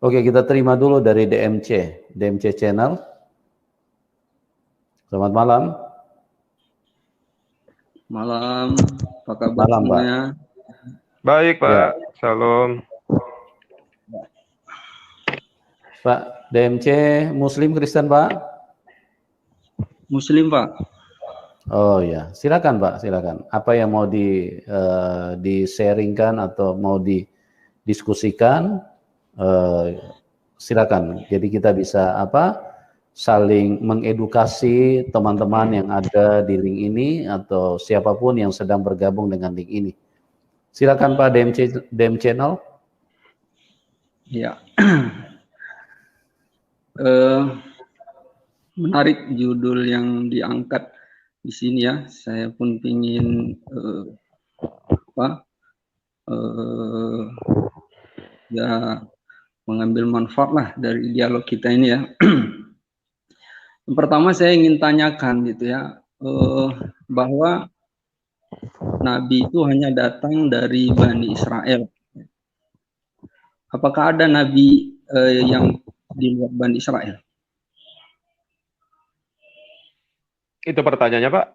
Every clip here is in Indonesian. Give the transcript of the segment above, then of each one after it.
Oke, kita terima dulu dari DMC Channel. Selamat malam. Malam, apa kabar Malam, Pak. semuanya? Baik, Pak. Ya. Shalom. Pak, DMC Muslim Kristen, Pak? Muslim, Pak. Oh ya, silakan Pak, silakan. Apa yang mau di-sharingkan atau mau didiskusikan, silakan. Jadi kita bisa saling mengedukasi teman-teman yang ada di link ini atau siapapun yang sedang bergabung dengan link ini. Silakan Pak DM Channel. Ya. Menarik judul yang diangkat di sini ya. Saya pun ingin ya mengambil manfaat lah dari dialog kita ini ya. Yang pertama saya ingin tanyakan gitu ya, bahwa Nabi itu hanya datang dari Bani Israel. Apakah ada Nabi yang di luar Bani Israel? Itu pertanyaannya, Pak?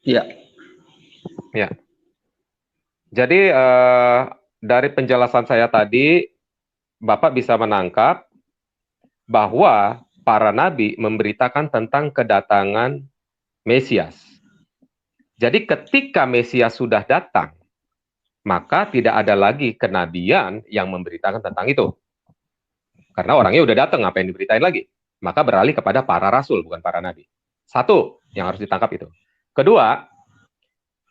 Iya. Ya. Jadi dari penjelasan saya tadi, Bapak bisa menangkap bahwa para nabi memberitakan tentang kedatangan Mesias. Jadi ketika Mesias sudah datang, maka tidak ada lagi kenabian yang memberitakan tentang itu. Karena orangnya udah datang, apa yang diberitain lagi? Maka beralih kepada para rasul, bukan para nabi. Satu, yang harus ditangkap itu. Kedua,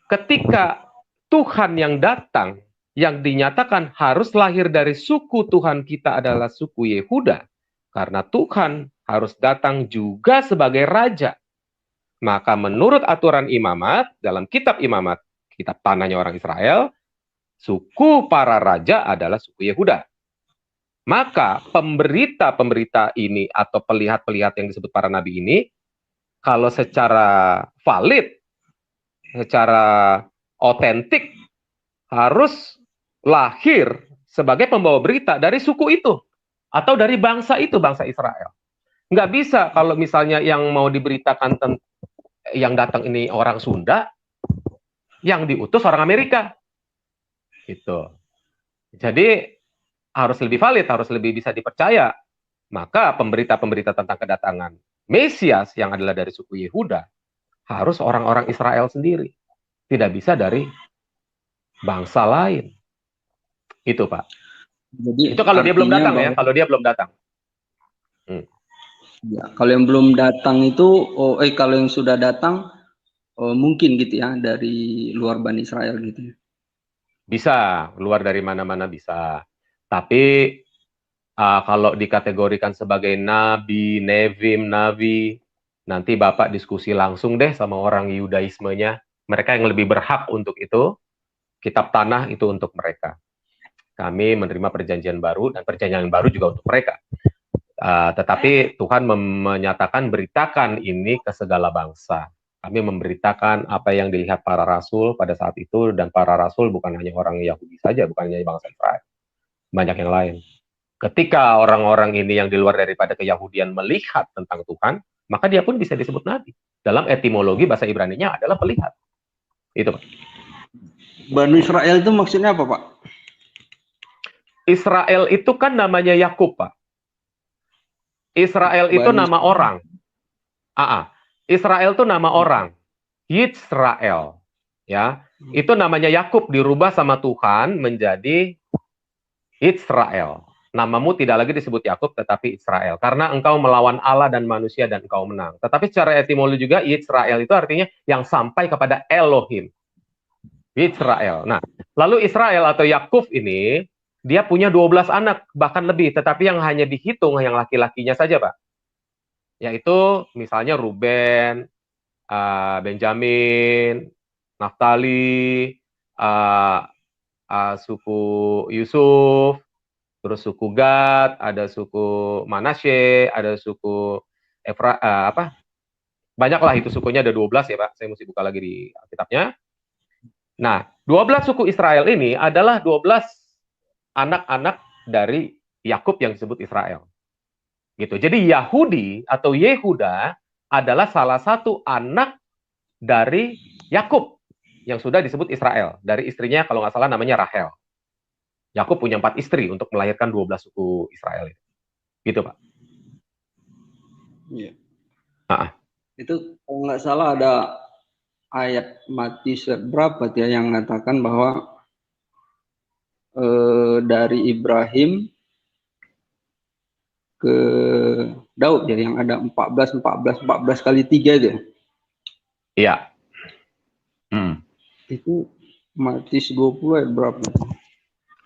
ketika Tuhan yang datang, yang dinyatakan harus lahir dari suku Tuhan kita adalah suku Yehuda, karena Tuhan harus datang juga sebagai raja. Maka menurut aturan imamat, dalam kitab imamat, kitab tanahnya orang Israel, suku para raja adalah suku Yehuda. Maka pemberita-pemberita ini atau pelihat-pelihat yang disebut para nabi ini, kalau secara valid, secara otentik, harus lahir sebagai pembawa berita dari suku itu atau dari bangsa itu, bangsa Israel. Nggak bisa kalau misalnya yang mau diberitakan yang datang ini orang Sunda, yang diutus orang Amerika. Gitu. Jadi harus lebih valid, harus lebih bisa dipercaya. Maka pemberita-pemberita tentang kedatangan Mesias yang adalah dari suku Yehuda harus orang-orang Israel sendiri. Tidak bisa dari bangsa lain. Itu, Pak. Jadi itu kalau dia belum datang bahwa, ya, kalau dia belum datang. Ya, kalau yang belum datang itu, kalau yang sudah datang, mungkin gitu ya, dari luar Bani Israel gitu. Bisa, luar dari mana-mana bisa. Tapi kalau dikategorikan sebagai nabi, nevim, nabi, nanti Bapak diskusi langsung deh sama orang Yudaismenya. Mereka yang lebih berhak untuk itu. Kitab tanah itu untuk mereka. Kami menerima perjanjian baru, dan perjanjian baru juga untuk mereka. Tetapi Tuhan menyatakan beritakan ini ke segala bangsa. Kami memberitakan apa yang dilihat para rasul pada saat itu, dan para rasul bukan hanya orang Yahudi saja, bukan hanya bangsa Israel. Banyak yang lain. Ketika orang-orang ini yang di luar daripada keyahudian melihat tentang Tuhan, maka dia pun bisa disebut nabi. Dalam etimologi bahasa Ibrani-nya adalah pelihat. Itu, Pak. Bani Israel itu maksudnya apa, Pak? Israel itu kan namanya Yakub, Pak. Israel itu nama orang. Israel itu nama orang. Yisrael. Ya. Itu namanya Yakub dirubah sama Tuhan menjadi Israel. Namamu tidak lagi disebut Yakub tetapi Israel. Karena engkau melawan Allah dan manusia dan engkau menang. Tetapi secara etimologi juga Israel itu artinya yang sampai kepada Elohim. Israel. Nah, lalu Israel atau Yakub ini, dia punya 12 anak, bahkan lebih. Tetapi yang hanya dihitung yang laki-lakinya saja, Pak. Yaitu misalnya Ruben, Benjamin, Naftali, suku Yusuf, terus suku Gad, ada suku Manasye, ada suku banyaklah itu sukunya, ada 12 ya Pak, saya mesti buka lagi di kitabnya. Nah, 12 suku Israel ini adalah 12 anak-anak dari Yakub yang disebut Israel. Gitu. Jadi Yahudi atau Yehuda adalah salah satu anak dari Yakub yang sudah disebut Israel. Dari istrinya kalau nggak salah namanya Rahel. Yakub punya 4 istri untuk melahirkan 12 suku Israel. Gitu, Pak. Iya. Itu kalau nggak salah ada ayat Matius berapa ya yang mengatakan bahwa dari Ibrahim ke Daud ya, yang ada 14 kali 3 itu. Iya. Itu Matius 20 ayat berapa?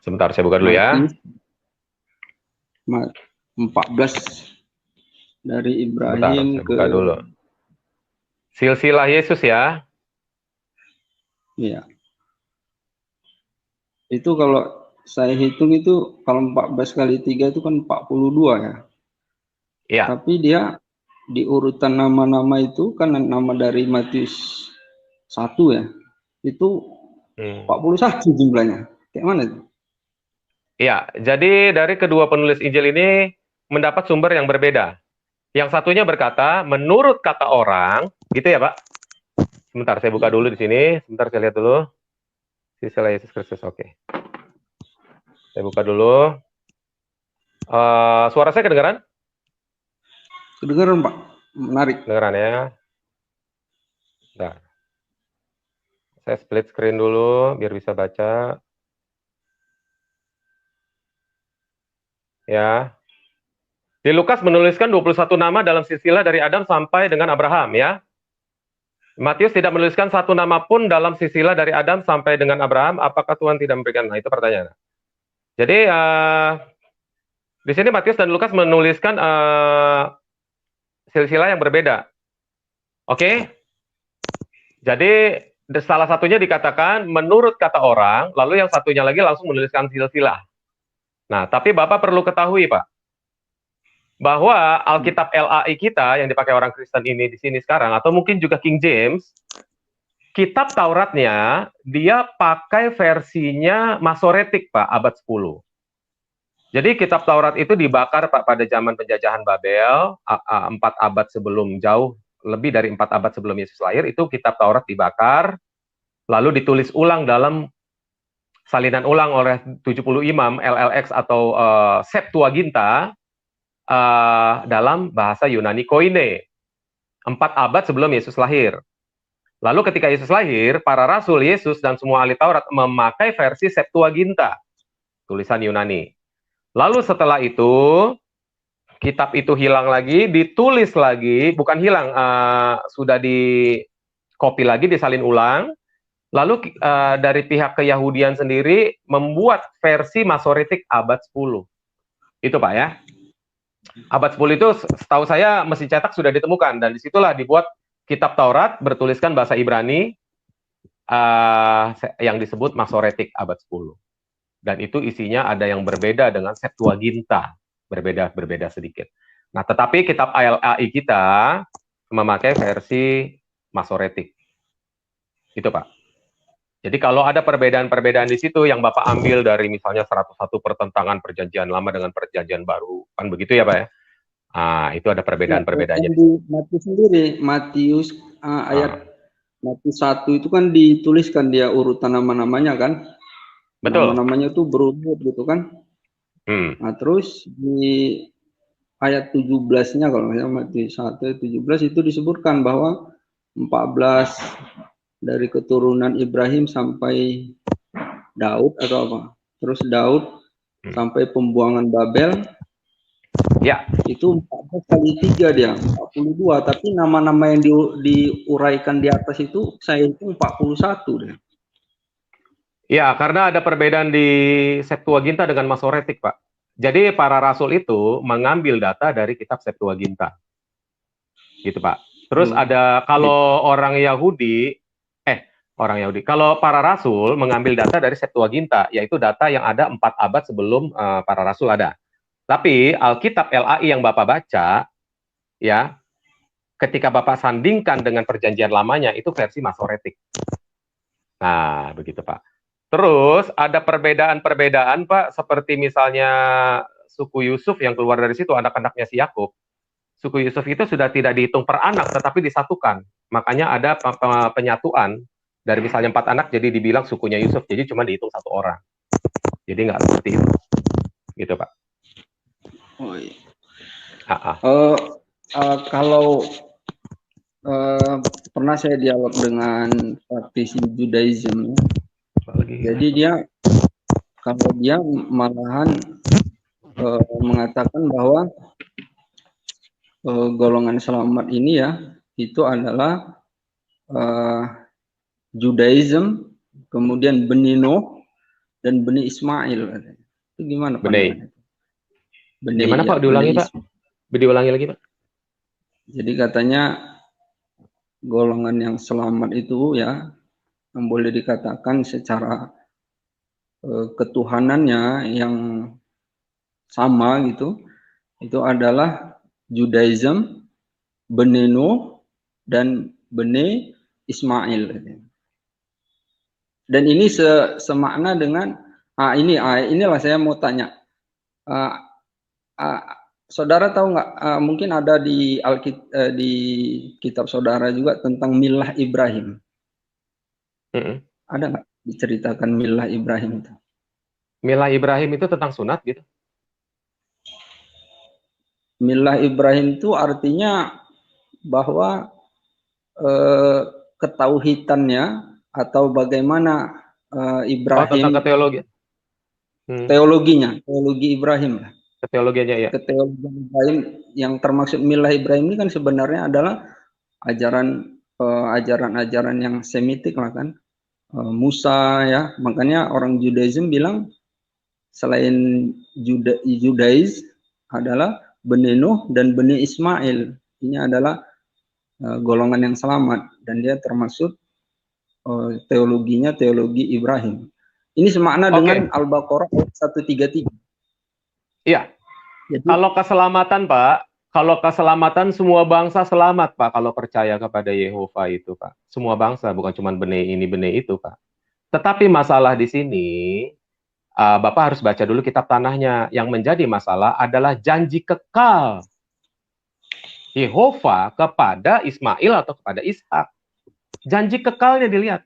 Sebentar, saya buka dulu ya. 14 dari Ibrahim Sebentar, saya buka dulu. Silsilah Yesus ya. Iya. Itu kalau saya hitung itu kalau 14 kali 3 itu kan 42 ya. Iya. Tapi dia di urutan nama-nama itu kan nama dari Matius 1 ya. Itu 41 jumlahnya. Kayak mana itu? Iya, jadi dari kedua penulis Injil ini mendapat sumber yang berbeda. Yang satunya berkata, menurut kata orang, gitu ya Pak? Sebentar, saya buka dulu di sini. Sebentar, saya lihat dulu. Silsilah Yesus Kristus, oke. Saya buka dulu. Suara saya kedengaran? Kedengaran Pak, menarik. Kedengaran ya. Nah, saya split screen dulu biar bisa baca. Ya. Di Lukas menuliskan 21 nama dalam silsilah dari Adam sampai dengan Abraham ya. Matius tidak menuliskan satu nama pun dalam silsilah dari Adam sampai dengan Abraham. Apakah Tuhan tidak memberikan? Nah, itu pertanyaan. Jadi di sini Matius dan Lukas menuliskan silsilah yang berbeda. Oke? Jadi salah satunya dikatakan menurut kata orang, lalu yang satunya lagi langsung menuliskan silsilah. Nah, tapi Bapak perlu ketahui, Pak, bahwa Alkitab LAI kita yang dipakai orang Kristen ini di sini sekarang, atau mungkin juga King James, kitab Tauratnya dia pakai versinya Masoretik, Pak, abad 10. Jadi kitab Taurat itu dibakar, Pak, pada zaman penjajahan Babel, 4 abad sebelum, jauh lebih dari 4 abad sebelum Yesus lahir, itu kitab Taurat dibakar, lalu ditulis ulang dalam salinan ulang oleh 70 imam LLX atau Septuaginta dalam bahasa Yunani Koine, 4 abad sebelum Yesus lahir. Lalu ketika Yesus lahir, para rasul Yesus dan semua ahli Taurat memakai versi Septuaginta, tulisan Yunani. Lalu setelah itu, kitab itu hilang lagi, ditulis lagi, bukan hilang, sudah di copy lagi, disalin ulang. Lalu dari pihak Keyahudian sendiri membuat versi Masoretik abad 10. Itu Pak ya. Abad 10 itu setahu saya mesin cetak sudah ditemukan, dan disitulah dibuat kitab Taurat bertuliskan bahasa Ibrani yang disebut Masoretik abad 10. Dan itu isinya ada yang berbeda dengan Septuaginta, berbeda sedikit. Nah, tetapi kitab LAI kita memakai versi Masoretik. Itu Pak. Jadi kalau ada perbedaan-perbedaan di situ yang Bapak ambil dari misalnya 101 pertentangan perjanjian lama dengan perjanjian baru, kan begitu ya Pak ya? Itu ada perbedaan-perbedaannya. Di Matius sendiri, Matius ayat Matius 1 itu kan dituliskan dia urutan nama-namanya kan? Betul. Nama-namanya tuh berurut gitu kan? Nah, terus di ayat 17-nya kalau misalnya Matius 1:17 itu disebutkan bahwa 14 dari keturunan Ibrahim sampai Daud atau apa? Terus Daud sampai pembuangan Babel. Ya. Itu 14 kali 3 dia, 42. Tapi nama-nama yang diuraikan di atas itu saya itu 41 deh. Ya, karena ada perbedaan di Septuaginta dengan Masoretik, Pak. Jadi para rasul itu mengambil data dari kitab Septuaginta. Gitu, Pak. Terus ada kalau orang Yahudi, kalau para rasul mengambil data dari Septuaginta, yaitu data yang ada 4 abad sebelum para rasul ada. Tapi Alkitab LAI yang Bapak baca, ya, ketika Bapak sandingkan dengan perjanjian lamanya, itu versi Masoretik. Nah, begitu Pak. Terus ada perbedaan-perbedaan Pak, seperti misalnya suku Yusuf yang keluar dari situ, anak-anaknya si Yakub, suku Yusuf itu sudah tidak dihitung per anak, tetapi disatukan. Makanya ada penyatuan dari misalnya 4 anak, jadi dibilang sukunya Yusuf, jadi cuma dihitung 1 orang. Jadi nggak seperti itu, gitu Pak. Oh iya. Ha-ha. Kalau pernah saya dialog dengan praktisi Judaism, jadi dia kalau dia malahan mengatakan bahwa golongan selamat ini ya itu adalah Judaism, kemudian Bani Nuh dan Bani Ismail. Itu gimana pandangannya? Gimana Pak? Diulangi Pak? Diulangi lagi Pak. Jadi katanya golongan yang selamat itu ya yang boleh dikatakan secara ketuhanannya yang sama gitu, itu adalah Judaism, Bani Nuh dan Bani Ismail. Dan ini semakna dengan inilah saya mau tanya. Saudara tahu nggak? Mungkin ada di di kitab saudara juga tentang milah Ibrahim. Ada nggak diceritakan milah Ibrahim itu? Milah Ibrahim itu tentang sunat gitu? Milah Ibrahim itu artinya bahwa ketauhidannya atau bagaimana Ibrahim tentang teologi. Teologi Ibrahim lah. Teologinya ya. Teologi Ibrahim yang termaksud milah Ibrahim ini kan sebenarnya adalah ajaran-ajaran yang semitik lah kan. Musa ya, makanya orang Judaism bilang selain Judais adalah Bani Nuh dan Bani Ismail. Ini adalah golongan yang selamat dan dia termasuk teologinya teologi Ibrahim. Ini semakna dengan Al-Baqarah 133. Iya. Jadi, kalau keselamatan Pak, kalau keselamatan semua bangsa selamat Pak kalau percaya kepada Yehova itu Pak. Semua bangsa, bukan cuma benih ini benih itu Pak. Tetapi masalah di sini Bapak harus baca dulu kitab tanahnya. Yang menjadi masalah adalah janji kekal Yehova kepada Ismail atau kepada Ishak. Janji kekalnya dilihat,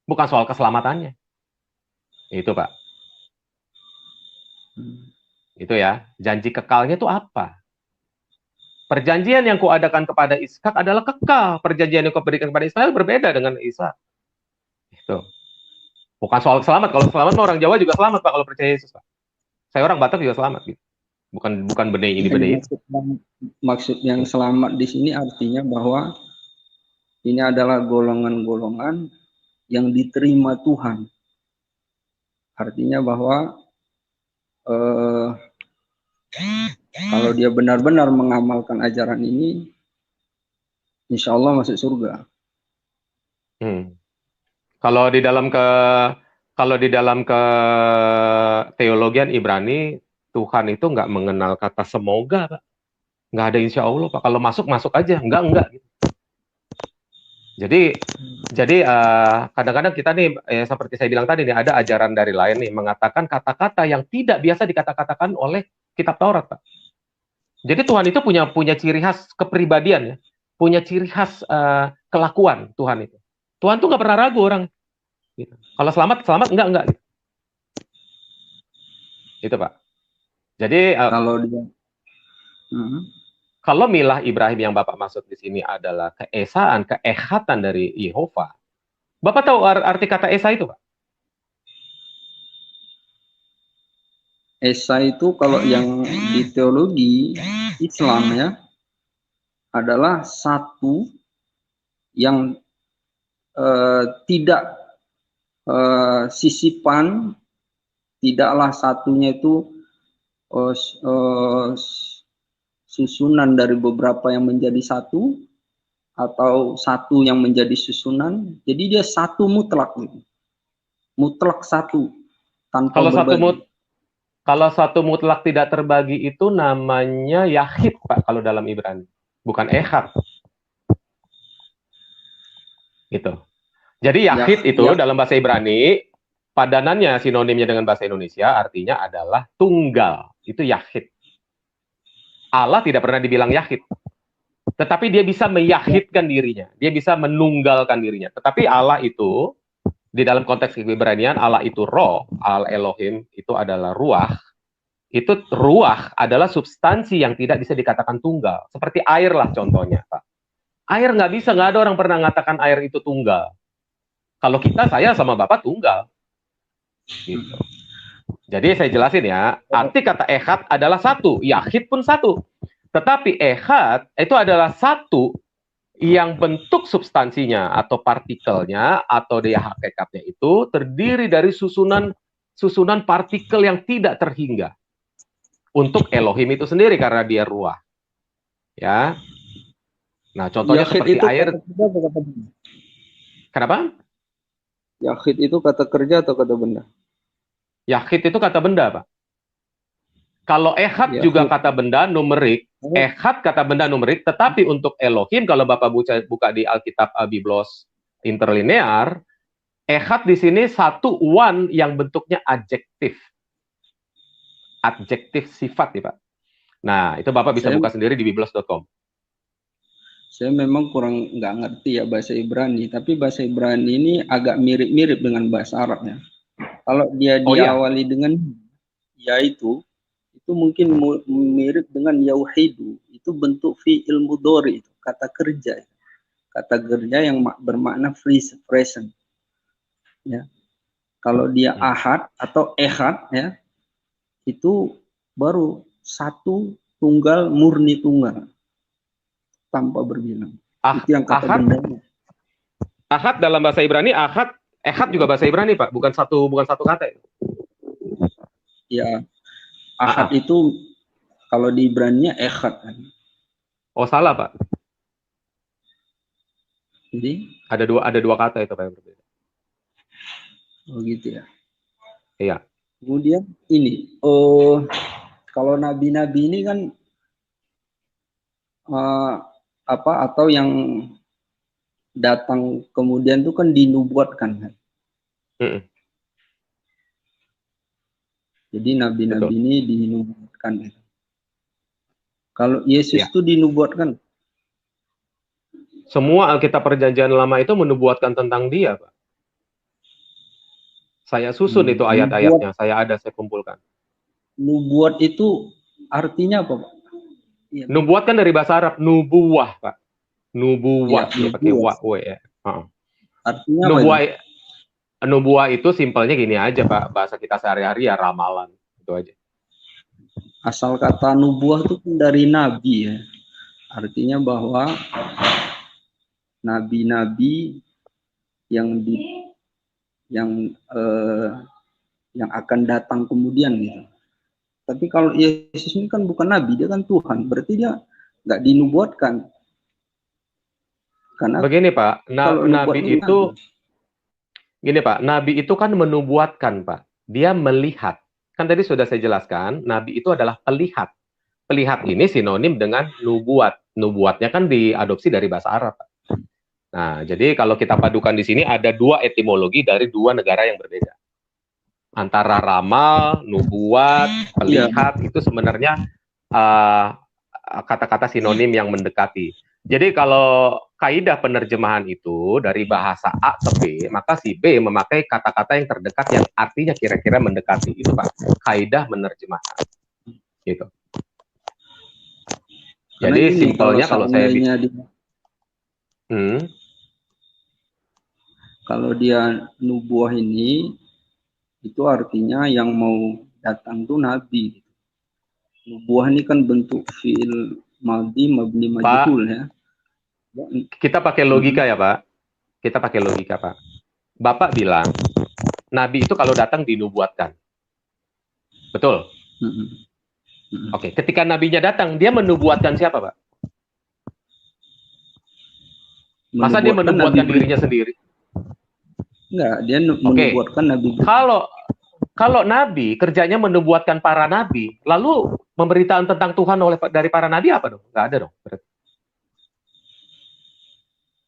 bukan soal keselamatannya. Itu Pak. Itu ya, janji kekalnya itu apa? Perjanjian yang kuadakan kepada Ishak adalah kekal. Perjanjian yang kuberikan kepada Ismail berbeda dengan Ishak. Itu. Bukan soal selamat. Kalau selamat orang Jawa juga selamat Pak kalau percaya Yesus Pak. Saya orang Batak juga selamat gitu. Bukan benih ini benih itu. Maksud yang selamat di sini artinya bahwa ini adalah golongan-golongan yang diterima Tuhan. Artinya bahwa kalau dia benar-benar mengamalkan ajaran ini, insya Allah masuk surga. Kalau di dalam teologian Ibrani, Tuhan itu nggak mengenal kata semoga, Pak. Nggak ada insya Allah, Pak. Kalau masuk aja, enggak. Gitu. Jadi kadang-kadang kita nih, seperti saya bilang tadi nih, ada ajaran dari lain nih mengatakan kata-kata yang tidak biasa dikata-katakan oleh kitab Taurat, Pak. Jadi Tuhan itu punya ciri khas kepribadian ya, punya ciri khas kelakuan Tuhan itu. Tuhan tuh nggak pernah ragu orang. Gitu. Kalau selamat enggak. Gitu. Itu Pak. Jadi kalau milah Ibrahim yang Bapak maksud di sini adalah keehatan dari Yehova. Bapak tahu arti kata esa itu, Pak? Esa itu kalau yang di teologi Islam ya adalah satu yang tidak sisipan, tidaklah satunya itu susunan dari beberapa yang menjadi satu atau satu yang menjadi susunan. Jadi dia satu mutlak, mutlak satu tanpa berbagi. Kalau satu mutlak tidak terbagi itu namanya yahid, Pak, kalau dalam Ibrani, bukan ehad. Gitu. Jadi yahid itu dalam bahasa Ibrani padanannya sinonimnya dengan bahasa Indonesia artinya adalah tunggal. Itu yahid. Allah tidak pernah dibilang yahid. Tetapi dia bisa meyahidkan dirinya. Dia bisa menunggalkan dirinya. Tetapi Allah itu, di dalam konteks Ibranian, Allah itu roh, Al-Elohim itu adalah ruah. Itu ruah adalah substansi yang tidak bisa dikatakan tunggal. Seperti air lah contohnya, Pak. Air nggak bisa, nggak ada orang pernah mengatakan air itu tunggal. Kalau kita, saya sama Bapak tunggal. Gitu. Jadi saya jelasin ya, arti kata ehad adalah satu, yahid pun satu. Tetapi ehad itu adalah satu yang bentuk substansinya atau partikelnya atau dia hakikatnya itu terdiri dari susunan partikel yang tidak terhingga. Untuk Elohim itu sendiri karena dia ruah. Ya. Nah, contohnya Yahid seperti itu air. Kenapa? Yahid itu kata kerja atau kata benda? Yahid itu kata benda, Pak. Kalau ehad Yahid juga kata benda numerik, ehad kata benda numerik, tetapi untuk Elohim, kalau Bapak buka di Alkitab Biblos interlinear, ehad di sini satu one yang bentuknya adjektif. Adjektif sifat, ya Pak. Nah, itu Bapak bisa buka sendiri di biblos.com. Saya memang kurang nggak ngerti ya bahasa Ibrani, tapi bahasa Ibrani ini agak mirip-mirip dengan bahasa Arab ya. Kalau dia diawali dengan ya itu mungkin mirip dengan yauhidu, itu bentuk fi'il mudhari, itu kata kerja yang bermakna present ya. Kalau dia ahad atau ehad ya, itu baru satu tunggal, murni tunggal tanpa berbilang. Itu yang kata bendanya. Ahad dalam bahasa Ibrani, ehad juga bahasa Ibrani, Pak, bukan satu kata. Ya, ahad itu kalau di Ibrani-nya ehad kan. Oh, salah, Pak. Jadi ada dua kata itu, Pak, yang berbeda. Oh gitu ya. Iya. Kemudian ini, kalau nabi-nabi ini kan atau yang datang kemudian itu kan dinubuatkan kan. Jadi nabi-nabi ini dinubuatkan. Kalau Yesus itu dinubuatkan. Semua Alkitab Perjanjian Lama itu menubuatkan tentang dia, Pak. Saya susun itu ayat-ayatnya, saya kumpulkan. Nubuat itu artinya apa, Pak? Ya. Nubuat kan dari bahasa Arab, nubuwah, Pak. Nubuwah, ya, pakai wa ya. Artinya nubuah itu simpelnya gini aja, Pak. Bahasa kita sehari-hari ya ramalan, itu aja. Asal kata nubuah itu dari nabi ya. Artinya bahwa nabi-nabi yang akan datang kemudian gitu. Tapi kalau Yesus ini kan bukan nabi, dia kan Tuhan. Berarti dia nggak dinubuatkan. Karena begini, Pak, nabi itu gini, Pak, nabi itu kan menubuatkan, Pak. Dia melihat. Kan tadi sudah saya jelaskan, nabi itu adalah pelihat. Pelihat ini sinonim dengan nubuat. Nubuatnya kan diadopsi dari bahasa Arab, Pak. Nah, jadi kalau kita padukan di sini ada dua etimologi dari dua negara yang berbeda. Antara ramal, nubuat, pelihat itu sebenarnya kata-kata sinonim yang mendekati. Jadi kalau kaidah penerjemahan itu dari bahasa A ke B, maka si B memakai kata-kata yang terdekat yang artinya kira-kira mendekati. Itu, Pak, kaidah penerjemahan. Gitu. Jadi simpelnya kalau saya kalau dia nubuah ini itu artinya yang mau datang tuh nabi. Nubuah ini kan bentuk fi'il madhi mabni majhul ya. Kita pakai logika ya, Pak. Kita pakai logika, Pak. Bapak bilang nabi itu kalau datang dinubuatkan. Betul? Oke, ketika nabinya datang, dia menubuatkan siapa, Pak? Masa dia menubuatkan dirinya sendiri? Enggak, dia menubuatkan nabi. Kalau nabi kerjanya menubuatkan para nabi, lalu pemberitaan tentang Tuhan dari para nabi apa dong? Enggak ada dong.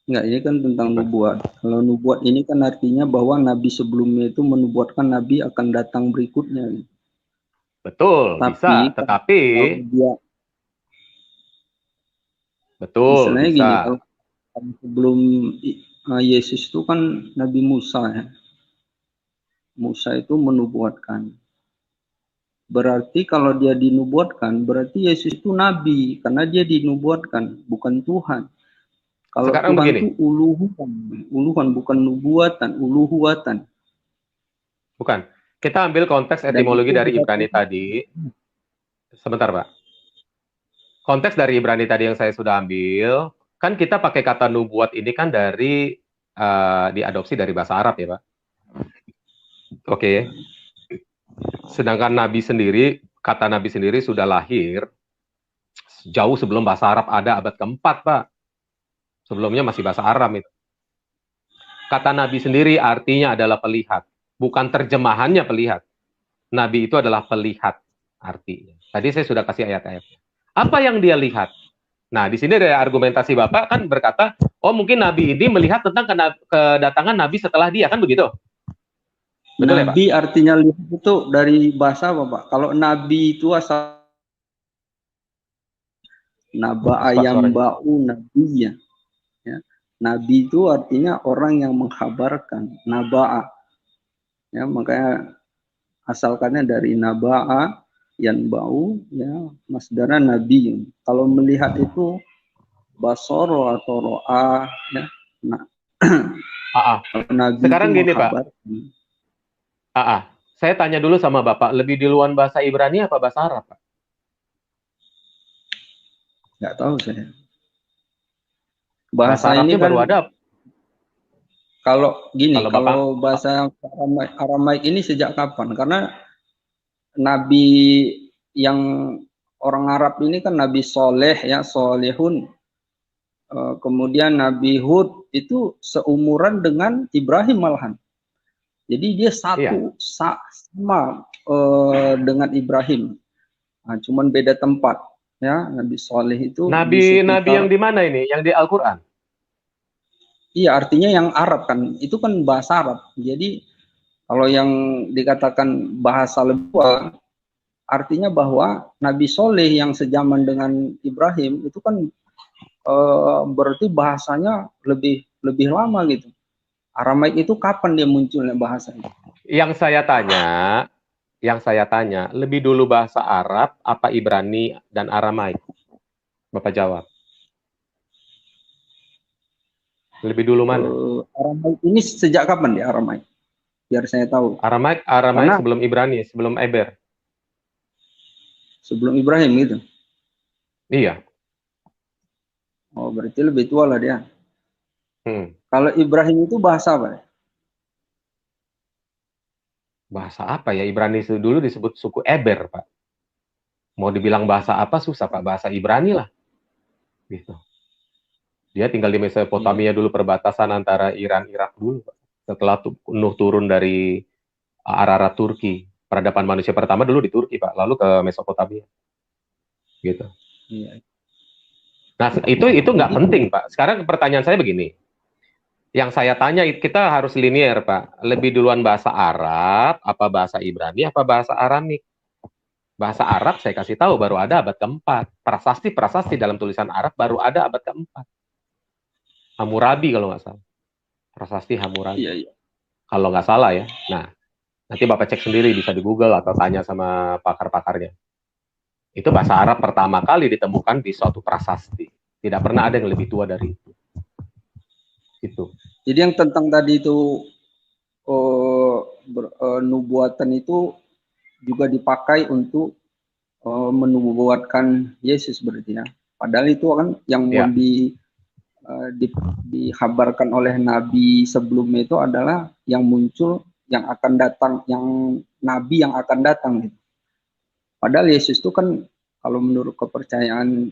Enggak, ini kan tentang nubuat. Kalau nubuat ini kan artinya bahwa nabi sebelumnya itu menubuatkan nabi akan datang berikutnya. Betul, bisa. Tapi Tetapi, kalau dia betul, istilahnya gini, bisa. kalau sebelum Yesus itu kan Nabi Musa ya. Musa itu menubuatkan. Berarti kalau dia dinubuatkan, berarti Yesus itu nabi karena dia dinubuatkan, bukan Tuhan. Kalau Sekarang Tuhan itu begini, uluhan bukan nubuatan, uluhuatan. bukan. Kita ambil konteks Dan etimologi itu dari Ibrani berdasarkan tadi. Sebentar, Pak. Konteks dari Ibrani tadi yang saya sudah ambil, kan kita pakai kata nubuat ini kan dari diadopsi dari bahasa Arab ya, Pak. Oke. Sedangkan nabi sendiri, kata nabi sendiri sudah lahir jauh sebelum bahasa Arab ada abad keempat, Pak. Sebelumnya masih bahasa Aram itu. Kata nabi sendiri artinya adalah pelihat, bukan terjemahannya pelihat. Nabi itu adalah pelihat artinya. Tadi saya sudah kasih ayat-ayatnya. Apa yang dia lihat? Nah, di sini ada argumentasi Bapak kan berkata, oh mungkin Nabi ini melihat tentang kedatangan Nabi setelah dia, kan begitu? Betul ya, Pak? nabi artinya lihat itu dari bahasa apa, Pak? Kalau nabi itu asal naba ayam bau nabiya. Ya. Nabi itu artinya orang yang menghabarkan, naba'a. Ya, makanya asalkannya dari naba'a yang bau, ya, masdara nabi. Kalau melihat itu basoro atau ro'a, ya. Nah, kalau nabi itu Sekarang gini, Pak. menghabarkan. Saya tanya dulu sama Bapak, lebih duluan bahasa Ibrani apa bahasa Arab, Pak? Nggak tahu saya. Bahasa Bahasa ini Arabnya kan baru ada. kalau gini, Kalau Bapak, kalau bahasa Aramaik ini sejak kapan? Karena nabi yang orang Arab ini kan Nabi Soleh ya, Solehun. Kemudian Nabi Hud itu seumuran dengan Ibrahim malahan. Jadi dia satu sama dengan Ibrahim. Nah, cuman beda tempat ya. Nabi Soleh itu di Nabi yang sekitar. di mana ini? Yang di Al-Quran? Iya, artinya yang Arab kan. Itu kan bahasa Arab. Jadi kalau yang dikatakan bahasa lebah, artinya bahwa Nabi Soleh yang sejaman dengan Ibrahim itu kan berarti bahasanya lebih lama gitu. Aramaik itu kapan dia munculnya bahasanya? Yang saya tanya, lebih dulu bahasa Arab apa Ibrani dan Aramaik? Bapak jawab. Lebih dulu mana? Aramaik ini sejak kapan dia Aramaik? Biar saya tahu. Aramaik Karena sebelum Ibrani, sebelum Eber. sebelum Ibrahim gitu. Iya. Oh, berarti lebih tua lah dia. Kalau Ibrahim itu bahasa apa? Bahasa apa ya? Ibrani dulu disebut suku Eber, Pak. Mau dibilang bahasa apa susah, Pak. Bahasa Ibrani lah. Gitu. Dia tinggal di Mesopotamia dulu, perbatasan antara Iran Irak dulu, Pak. Setelah Nuh turun dari Ararat Turki. Peradaban manusia pertama dulu di Turki, Pak. Lalu ke Mesopotamia. Gitu. Iya. Nah, itu nggak penting, Pak. Sekarang pertanyaan saya begini. Yang saya tanya, kita harus linear, Pak. Lebih duluan bahasa Arab, apa bahasa Ibrani, apa bahasa Aramik? Bahasa Arab saya kasih tahu baru ada abad keempat. Prasasti dalam tulisan Arab baru ada abad keempat. Hammurabi kalau nggak salah. Prasasti Hammurabi. Iya, iya. Kalau nggak salah ya. Nah, nanti Bapak cek sendiri, bisa di Google atau tanya sama pakar-pakarnya. Itu bahasa Arab pertama kali ditemukan di suatu prasasti. Tidak pernah ada yang lebih tua dari itu. Itu. Jadi yang tentang tadi itu nubuatan itu juga dipakai untuk menubuatkan Yesus berarti ya. Padahal itu kan yang mau dikabarkan oleh Nabi sebelumnya itu adalah yang muncul, yang akan datang, yang Nabi yang akan datang. Gitu. Padahal Yesus itu kan kalau menurut kepercayaan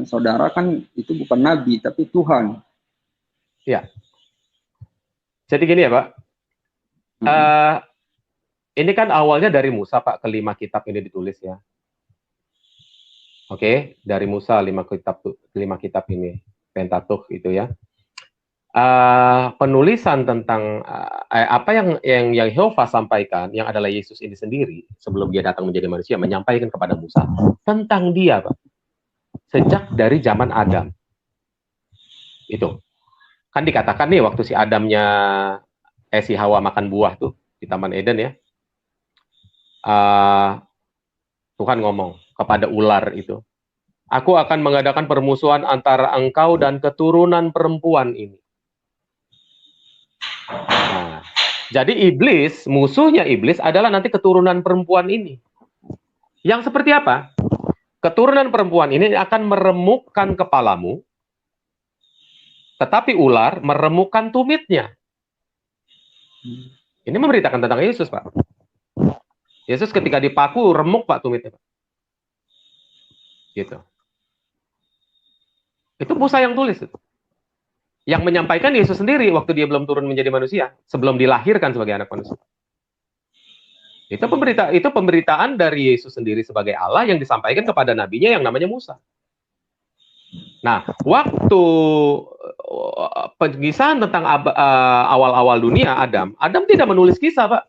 saudara kan itu bukan Nabi tapi Tuhan. Ya. Jadi gini ya Pak. Ini kan awalnya dari Musa Pak, kelima kitab ini ditulis ya. Oke, dari Musa 5 kitab ini, Pentateuch itu ya. penulisan tentang apa yang Yehova sampaikan, yang adalah Yesus ini sendiri sebelum dia datang menjadi manusia, menyampaikan kepada Musa tentang dia, Pak, sejak dari zaman Adam. Itu kan dikatakan nih waktu si si Hawa makan buah tuh di Taman Eden ya, Tuhan ngomong kepada ular itu, aku akan mengadakan permusuhan antara engkau dan keturunan perempuan ini. Nah, jadi iblis, musuhnya iblis adalah nanti keturunan perempuan ini. Yang seperti apa? Keturunan perempuan ini akan meremukkan kepalamu, tetapi ular meremukkan tumitnya. Ini memberitakan tentang Yesus, Pak. Yesus ketika dipaku, remuk, Pak, tumitnya, Pak. Gitu. Itu Musa yang tulis. Yang menyampaikan Yesus sendiri waktu dia belum turun menjadi manusia, sebelum dilahirkan sebagai anak manusia. Itu pemberitaan dari Yesus sendiri sebagai Allah yang disampaikan kepada nabinya yang namanya Musa. Nah, waktu pengisahan tentang awal-awal dunia Adam tidak menulis kisah, Pak.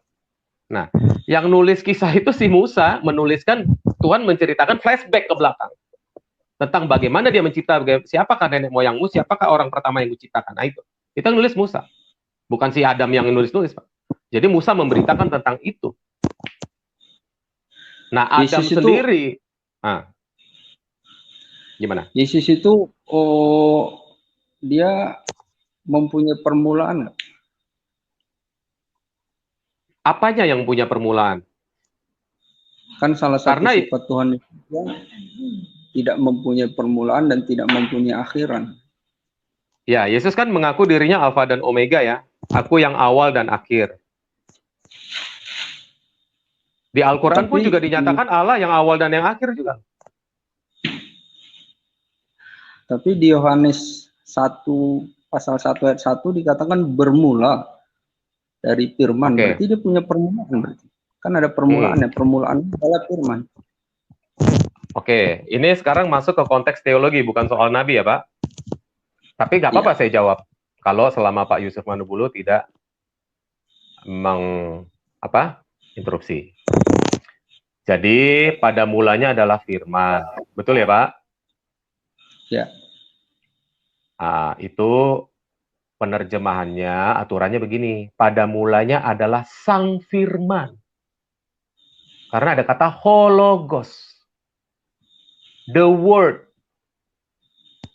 Nah, yang nulis kisah itu si Musa menuliskan, Tuhan menceritakan flashback ke belakang tentang bagaimana dia mencipta, siapakah nenek moyangmu, siapakah orang pertama yang diciptakan. Nah, itu kita nulis Musa, bukan si Adam yang nulis Pak. Jadi Musa memberitakan tentang itu. Nah, Adam Yesus sendiri, gimana? Yesus itu dia mempunyai permulaan nggak? Apanya yang punya permulaan? Kan salah satu sifat Tuhan itu tidak mempunyai permulaan dan tidak mempunyai akhiran. Ya, Yesus kan mengaku dirinya Alfa dan Omega ya. Aku yang awal dan akhir. Di Al-Quran pun juga dinyatakan Allah yang awal dan yang akhir juga. Tapi di Yohanes 1 pasal 1 ayat 1 dikatakan bermula dari firman. Berarti dia punya permulaan berarti. Kan ada permulaannya. Permulaan adalah firman. Oke, ini sekarang masuk ke konteks teologi, bukan soal Nabi ya, Pak. Tapi nggak apa-apa saya jawab. Kalau selama Pak Yusuf Manubulu tidak interupsi. Jadi pada mulanya adalah firman, betul ya, Pak? Ya. Itu penerjemahannya, aturannya begini. Pada mulanya adalah sang firman. Karena ada kata hologos. The word.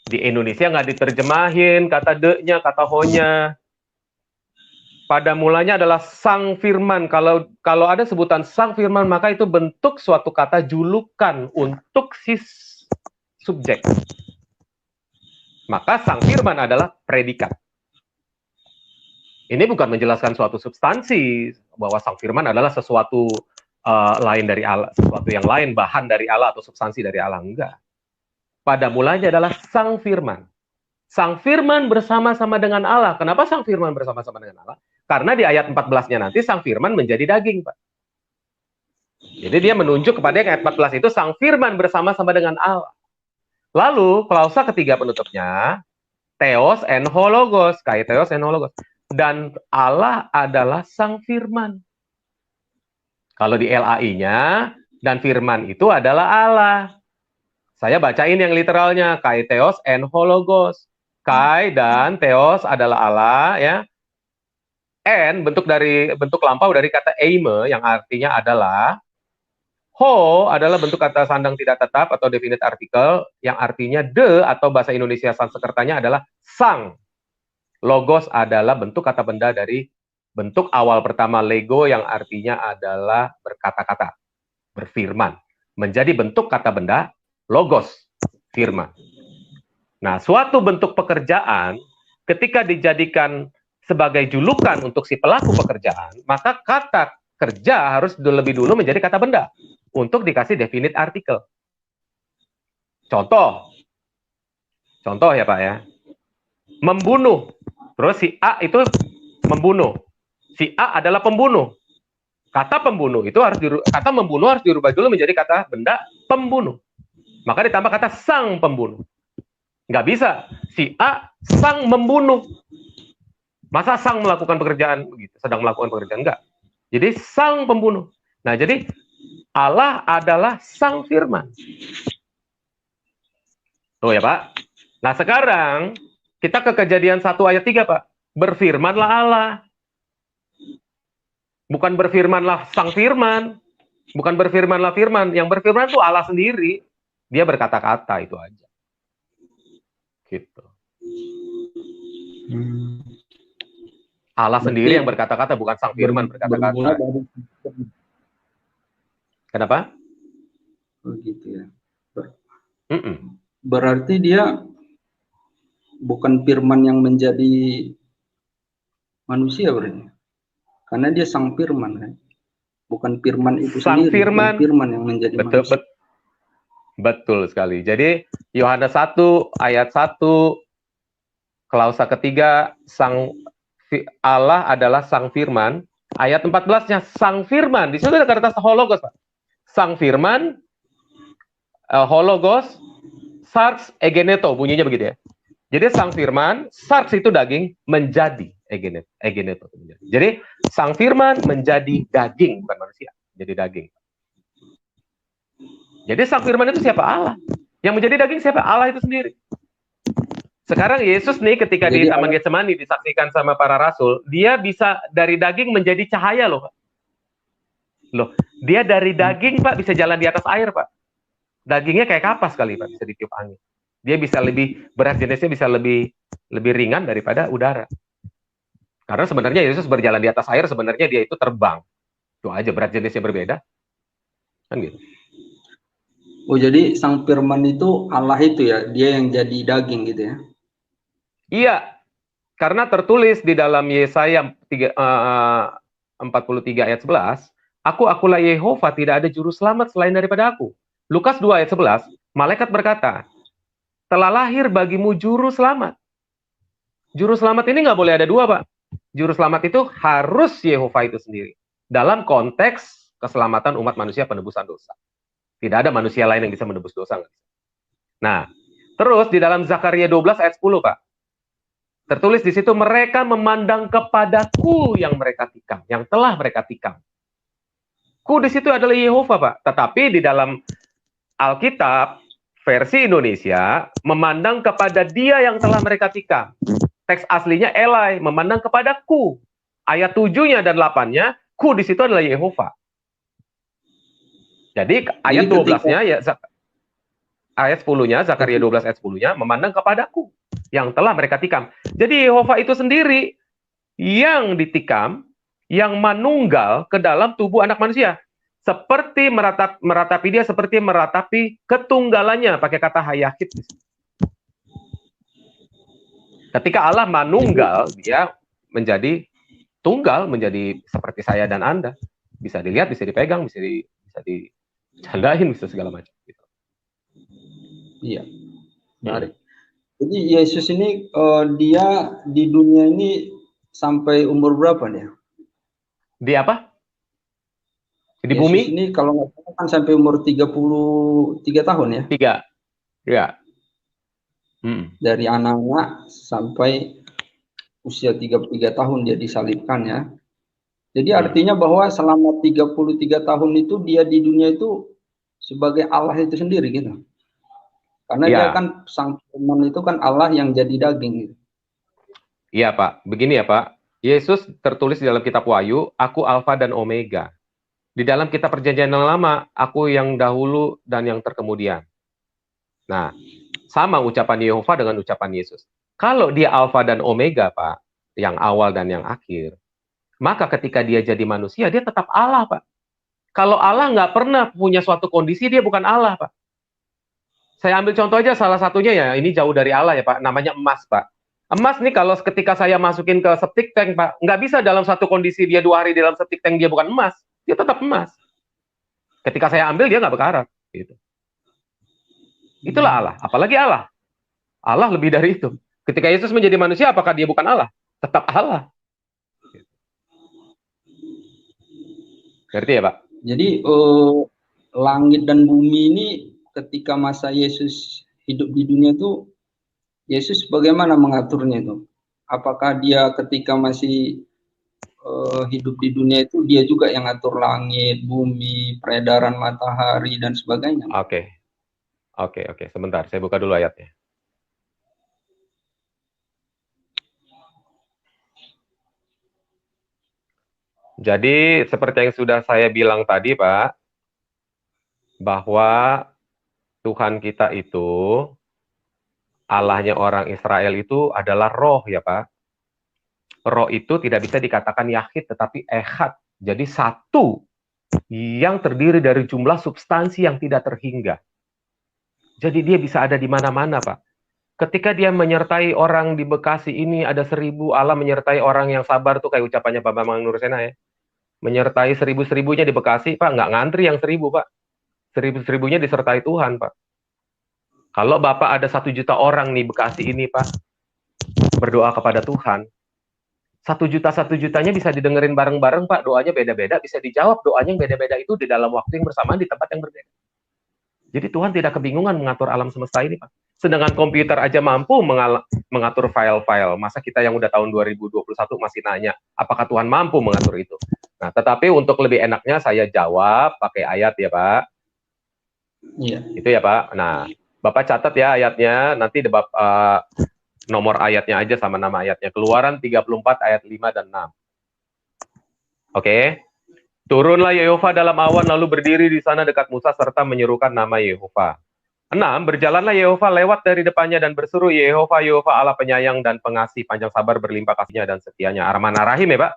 Di Indonesia nggak diterjemahin kata de-nya, kata ho-nya. Pada mulanya adalah sang firman. Kalau ada sebutan sang firman, maka itu bentuk suatu kata julukan untuk si subjek. Maka sang firman adalah predikat. Ini bukan menjelaskan suatu substansi, bahwa sang firman adalah sesuatu lain dari Allah, sesuatu yang lain, bahan dari Allah atau substansi dari Allah, enggak. Pada mulanya adalah sang firman. Sang firman bersama-sama dengan Allah. Kenapa sang firman bersama-sama dengan Allah? Karena di ayat 14-nya nanti sang firman menjadi daging, Pak. Jadi dia menunjuk kepada yang ayat 14 itu sang firman bersama-sama dengan Allah. Lalu klausa ketiga penutupnya, theos en hologos, kai theos en hologos. Dan Allah adalah sang firman. Kalau di LAI-nya, dan firman itu adalah Allah. Saya bacain yang literalnya, kai theos en hologos. Kai dan theos adalah Allah, ya. En bentuk lampau dari kata eime yang artinya adalah. Ho adalah bentuk kata sandang tidak tetap atau definite artikel yang artinya de atau bahasa Indonesia Sanskertanya adalah sang. Logos adalah bentuk kata benda dari bentuk awal pertama lego yang artinya adalah berkata-kata, berfirman. Menjadi bentuk kata benda logos, firman. Nah, suatu bentuk pekerjaan ketika dijadikan sebagai julukan untuk si pelaku pekerjaan, maka kata kerja harus lebih dulu menjadi kata benda untuk dikasih definite artikel. Contoh ya Pak ya, membunuh. Terus si A itu membunuh. Si A adalah pembunuh. Kata pembunuh itu kata membunuh harus dirubah dulu menjadi kata benda pembunuh. Maka ditambah kata sang pembunuh. Nggak bisa. Si A sang membunuh. Masa sang melakukan pekerjaan gitu, sedang melakukan pekerjaan? Enggak. Jadi sang pembunuh. Nah, jadi Allah adalah sang firman. Tuh ya Pak. Nah sekarang kita ke Kejadian 1 ayat 3 Pak. Berfirmanlah Allah. Bukan berfirmanlah sang firman. Bukan berfirmanlah firman. Yang berfirman itu Allah sendiri. Dia berkata-kata, itu aja. Gitu. Allah sendiri yang berkata-kata, bukan sang firman berkata-kata. Kenapa? Begitu ya. Berarti dia bukan firman yang menjadi manusia berarti. Karena dia sang firman kan. Bukan firman itu sang sendiri, firman, firman yang menjadi manusia. Betul sekali. Jadi Yohanes 1 ayat 1 klausa ketiga, Allah adalah sang firman. Ayat 14-nya sang firman. Di situ ada kata hologos, Pak. Sang firman, hologos, sarx, egeneto, bunyinya begitu ya. Jadi sang firman, sarx itu daging, menjadi egeneto. Jadi sang firman menjadi daging, bukan manusia, jadi daging. Jadi sang firman itu siapa? Allah. Yang menjadi daging siapa? Allah itu sendiri. Sekarang Yesus nih ketika di Taman Getsemani disaksikan sama para rasul, dia bisa dari daging menjadi cahaya loh, Pak. Loh, dia dari daging, Pak, bisa jalan di atas air, Pak. Dagingnya kayak kapas kali, Pak, bisa ditiup angin. Dia bisa lebih, berat jenisnya bisa lebih ringan daripada udara. Karena sebenarnya Yesus berjalan di atas air, sebenarnya dia itu terbang. Itu aja, berat jenisnya berbeda. Kan gitu. Oh, jadi sang firman itu Allah itu ya, dia yang jadi daging gitu ya? Iya, karena tertulis di dalam Yesaya 43 ayat 11, Akulah Yehova, tidak ada juru selamat selain daripada aku. Lukas 2 ayat 11, malaikat berkata, telah lahir bagimu juru selamat. Juru selamat ini nggak boleh ada dua, Pak. Juru selamat itu harus Yehova itu sendiri. Dalam konteks keselamatan umat manusia, penebusan dosa. Tidak ada manusia lain yang bisa menebus dosa. Nah, terus di dalam Zakaria 12 ayat 10, Pak. Tertulis di situ, mereka memandang kepadaku yang mereka tikam, yang telah mereka tikam. Ku di situ adalah Yehova, Pak. Tetapi di dalam Alkitab versi Indonesia memandang kepada dia yang telah mereka tikam. Teks aslinya Elai, memandang kepadaku. Ayat 7-nya dan 8-nya, ku di situ adalah Yehova. Jadi ayat 12-nya ya ayat 10-nya Zakaria 12 ayat 10-nya memandang kepadaku yang telah mereka tikam. Jadi Yehova itu sendiri yang ditikam, yang manunggal ke dalam tubuh anak manusia. Seperti meratapi dia, seperti meratapi ketunggalannya, pakai kata hayakit. Ketika Allah manunggal, dia menjadi tunggal, menjadi seperti saya dan Anda. Bisa dilihat, bisa dipegang, bisa dicandain, bisa segala macam. Gitu. Iya, menarik. Jadi Yesus ini dia di dunia ini sampai umur berapa dia? Di apa? Di Yesus bumi? Ini kalau nggak salah kan sampai umur 33 tahun ya? 3. Ya. Dari anak-anak sampai usia 33 tahun dia disalibkan ya. Jadi artinya bahwa selama 33 tahun itu dia di dunia itu sebagai Allah itu sendiri gitu. Karena dia kan sang firman itu kan Allah yang jadi daging gitu. Iya Pak, begini ya Pak. Yesus tertulis di dalam kitab Wahyu, aku Alfa dan Omega. Di dalam kitab Perjanjian yang Lama, aku yang dahulu dan yang terkemudian. Nah, sama ucapan Yehova dengan ucapan Yesus. Kalau dia Alfa dan Omega, Pak, yang awal dan yang akhir, maka ketika dia jadi manusia, dia tetap Allah, Pak. Kalau Allah nggak pernah punya suatu kondisi, dia bukan Allah, Pak. Saya ambil contoh aja, salah satunya ya, ini jauh dari Allah ya, Pak, namanya emas, Pak. Emas nih kalau ketika saya masukin ke septic tank, Pak, nggak bisa dalam satu kondisi dia 2 hari di dalam septic tank, dia bukan emas. Dia tetap emas. Ketika saya ambil, dia nggak berkarat. Gitu. Itulah Allah. Apalagi Allah. Allah lebih dari itu. Ketika Yesus menjadi manusia, apakah dia bukan Allah? Tetap Allah. Ngerti ya, Pak? Jadi langit dan bumi ini ketika masa Yesus hidup di dunia itu, Yesus bagaimana mengaturnya itu? apakah dia ketika masih hidup di dunia itu dia juga yang ngatur langit, bumi, peredaran matahari dan sebagainya? Oke. Sebentar, saya buka dulu ayatnya. Jadi seperti yang sudah saya bilang tadi, Pak, bahwa Tuhan kita itu, Allahnya orang Israel itu adalah roh ya Pak. Roh itu tidak bisa dikatakan yahid, tetapi ehad. Jadi satu yang terdiri dari jumlah substansi yang tidak terhingga. Jadi dia bisa ada di mana-mana Pak. Ketika dia menyertai orang di Bekasi ini ada 1000, Allah menyertai orang yang sabar tuh kayak ucapannya Pak Bambang Nursena ya. Menyertai 1000-1000-nya di Bekasi, Pak, nggak ngantri yang 1000 Pak. 1000-1000-nya disertai Tuhan Pak. Kalau Bapak ada 1 juta orang nih Bekasi ini Pak, berdoa kepada Tuhan, 1 juta-1 jutanya bisa didengerin bareng-bareng Pak, doanya beda-beda, bisa dijawab doanya yang beda-beda itu di dalam waktu yang bersamaan di tempat yang berbeda. Jadi Tuhan tidak kebingungan mengatur alam semesta ini Pak. Sedangkan komputer aja mampu mengatur file-file, masa kita yang udah tahun 2021 masih nanya, apakah Tuhan mampu mengatur itu? Nah, tetapi untuk lebih enaknya saya jawab pakai ayat ya Pak. Iya. Itu ya Pak. Nah, Bapak catat ya ayatnya, nanti nomor ayatnya aja sama nama ayatnya. Keluaran 34 ayat 5 dan 6. Oke. Turunlah Yehova dalam awan lalu berdiri di sana dekat Musa serta menyerukan nama Yehova. 6. Berjalanlah Yehova lewat dari depannya dan berseru, Yehova, Yehova Allah penyayang dan pengasih, panjang sabar, berlimpah kasihnya dan setianya. Ar-Rahman Ar-Rahim ya Pak.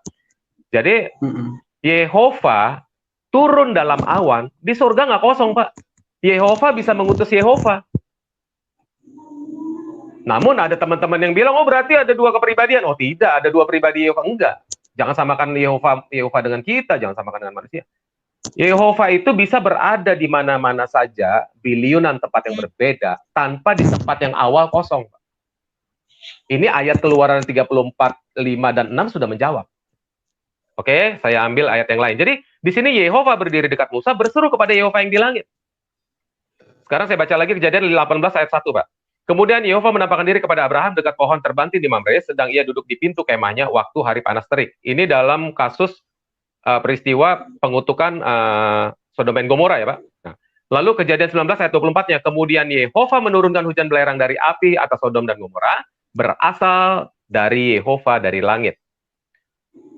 Jadi Yehova turun dalam awan, di surga nggak kosong Pak. Yehova bisa mengutus Yehova. Namun ada teman-teman yang bilang, oh berarti ada 2 kepribadian. Oh tidak, ada 2 pribadi Yehova. Enggak. Jangan samakan Yehova dengan kita, jangan samakan dengan manusia. Yehova itu bisa berada di mana-mana saja, biliunan tempat yang berbeda, tanpa di tempat yang awal kosong. Ini ayat Keluaran 34, 5 dan 6 sudah menjawab. Oke, saya ambil ayat yang lain. Jadi di sini Yehova berdiri dekat Musa, berseru kepada Yehova yang di langit. Sekarang saya baca lagi Kejadian 18 ayat 1, Pak. Kemudian Yehova menampakkan diri kepada Abraham dekat pohon terbanting di Mamre, sedang ia duduk di pintu kemahnya waktu hari panas terik. Ini dalam kasus peristiwa pengutukan Sodom dan Gomora ya Pak. Nah, lalu Kejadian 19 ayat 24-nya, kemudian Yehova menurunkan hujan belerang dari api atas Sodom dan Gomora, berasal dari Yehova dari langit.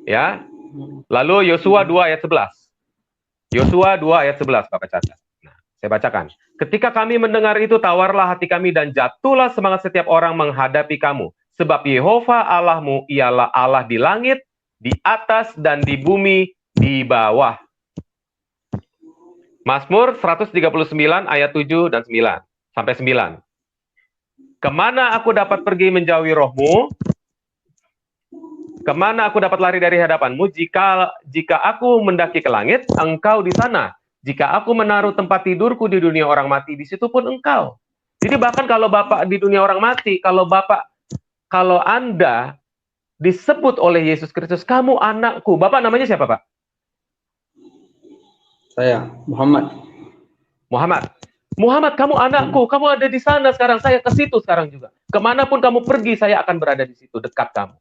Ya. Lalu Yosua 2 ayat 11. Yosua 2 ayat 11 Bapak catat. Nah, saya bacakan. Ketika kami mendengar itu, tawarlah hati kami dan jatuhlah semangat setiap orang menghadapi kamu. Sebab Yehova Allahmu ialah Allah di langit, di atas dan di bumi, di bawah. Mazmur 139 ayat 7 dan 9 sampai 9. Kemana aku dapat pergi menjauhi rohmu? Kemana aku dapat lari dari hadapanmu? Jika aku mendaki ke langit, engkau di sana. Jika aku menaruh tempat tidurku di dunia orang mati, di situ pun engkau. Jadi bahkan kalau Bapak di dunia orang mati, kalau Anda disebut oleh Yesus Kristus, kamu anakku. Bapak namanya siapa Pak? Saya, Muhammad. Muhammad, kamu anakku. Kamu ada di sana sekarang. Saya ke situ sekarang juga. Kemanapun kamu pergi, saya akan berada di situ, dekat kamu.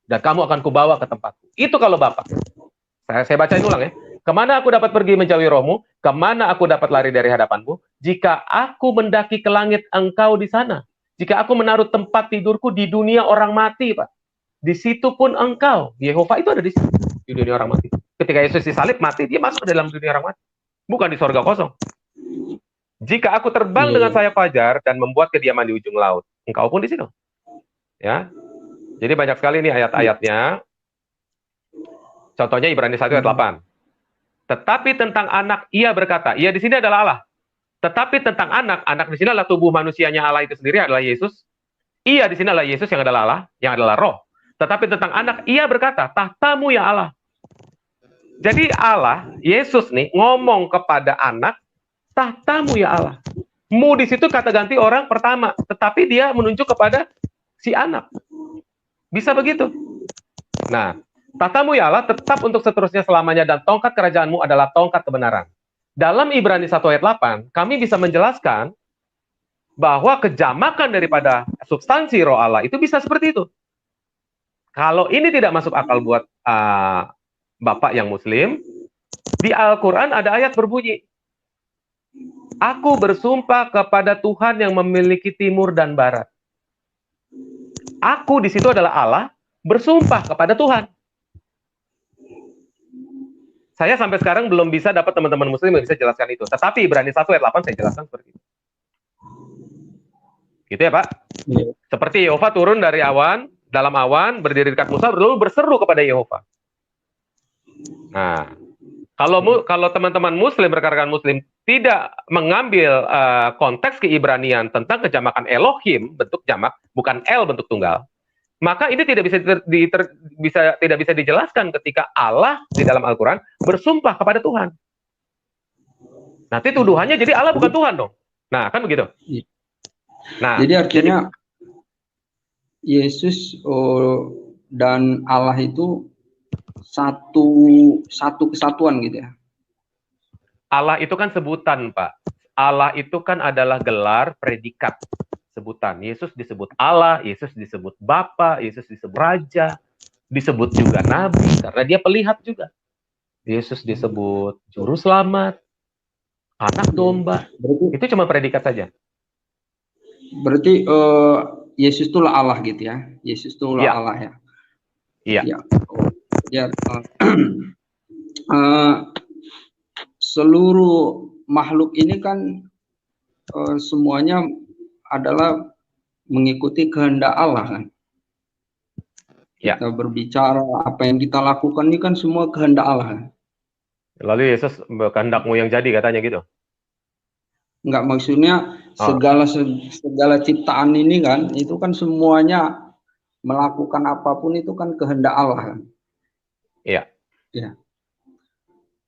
Dan kamu akan kubawa ke tempatku. Itu kalau Bapak. Saya bacain ulang ya. Kemana aku dapat pergi menjauhi rohmu? Kemana aku dapat lari dari hadapanmu? Jika aku mendaki ke langit, engkau di sana. Jika aku menaruh tempat tidurku di dunia orang mati, Pak. Di situ pun engkau. Yehova itu ada di situ, di dunia orang mati. Ketika Yesus disalib mati, dia masuk ke dalam dunia orang mati. Bukan di sorga kosong. Jika aku terbang dengan sayap fajar dan membuat kediaman di ujung laut, engkau pun di situ. Ya. Jadi banyak sekali nih ayat-ayatnya. Contohnya Ibrani 1 ayat 8. Tetapi tentang anak, ia berkata, ia di sini adalah Allah. Tetapi tentang anak di sini adalah tubuh manusianya Allah itu sendiri adalah Yesus. Ia di sini adalah Yesus yang adalah Allah, yang adalah roh. Tetapi tentang anak, ia berkata, tahtamu ya Allah. Jadi Allah, Yesus nih, ngomong kepada anak, tahtamu ya Allah. Mu di situ kata ganti orang pertama, tetapi dia menunjuk kepada si anak. Bisa begitu. Nah, tahtamu ya Allah tetap untuk seterusnya selamanya dan tongkat kerajaanmu adalah tongkat kebenaran. Dalam Ibrani 1 ayat 8, kami bisa menjelaskan bahwa kejamakan daripada substansi roh Allah itu bisa seperti itu. Kalau ini tidak masuk akal buat Bapak yang Muslim, di Al-Quran ada ayat berbunyi, aku bersumpah kepada Tuhan yang memiliki timur dan barat. Aku di situ adalah Allah bersumpah kepada Tuhan. Saya sampai sekarang belum bisa dapat teman-teman Muslim yang bisa jelaskan itu. Tetapi Ibrani 1 ayat 8 saya jelaskan seperti itu. Gitu ya Pak? Iya. Seperti Yehova turun dari awan, dalam awan, berdiri dekat Musa, lalu berseru kepada Yehova. Nah, kalau teman-teman Muslim, rekan-rekan Muslim, tidak mengambil konteks keibranian tentang kejamakan Elohim, bentuk jamak, bukan El bentuk tunggal, maka ini tidak bisa dijelaskan ketika Allah di dalam Al-Quran bersumpah kepada Tuhan. Nanti tuduhannya jadi Allah bukan Tuhan dong. Nah, kan begitu. Nah, jadi artinya Yesus dan Allah itu satu kesatuan gitu ya. Allah itu kan sebutan, Pak. Allah itu kan adalah gelar predikat sebutan. Yesus disebut Allah, Yesus disebut Bapa, Yesus disebut Raja, disebut juga Nabi karena dia pelihat juga. Yesus disebut Juru Selamat, Anak Domba. Berarti, itu cuma predikat saja. Berarti Yesus itulah Allah gitu ya. Yesus itulah ya. Allah ya. Iya. Ya. Seluruh makhluk ini kan semuanya adalah mengikuti kehendak Allah kan. Ya. Kita berbicara, apa yang kita lakukan ini kan semua kehendak Allah kan. Lalu Yesus kehendakmu yang jadi katanya gitu. Enggak, maksudnya segala ciptaan ini kan itu kan semuanya melakukan apapun itu kan kehendak Allah kan. Iya. Ya.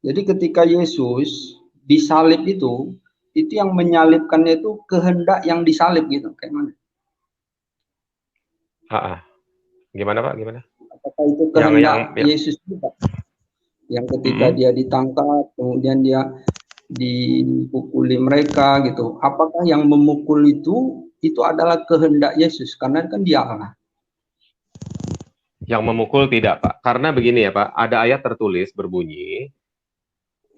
Jadi ketika Yesus disalib itu yang menyalibkannya itu kehendak yang disalib gitu, kayak mana? Gimana Pak? Gimana? Apakah itu kehendak Yesus juga? Yang ketika dia ditangkap, kemudian dia dipukuli mereka gitu. Apakah yang memukul itu adalah kehendak Yesus? Karena kan dia Allah. Yang memukul tidak Pak. Karena begini ya Pak, ada ayat tertulis berbunyi,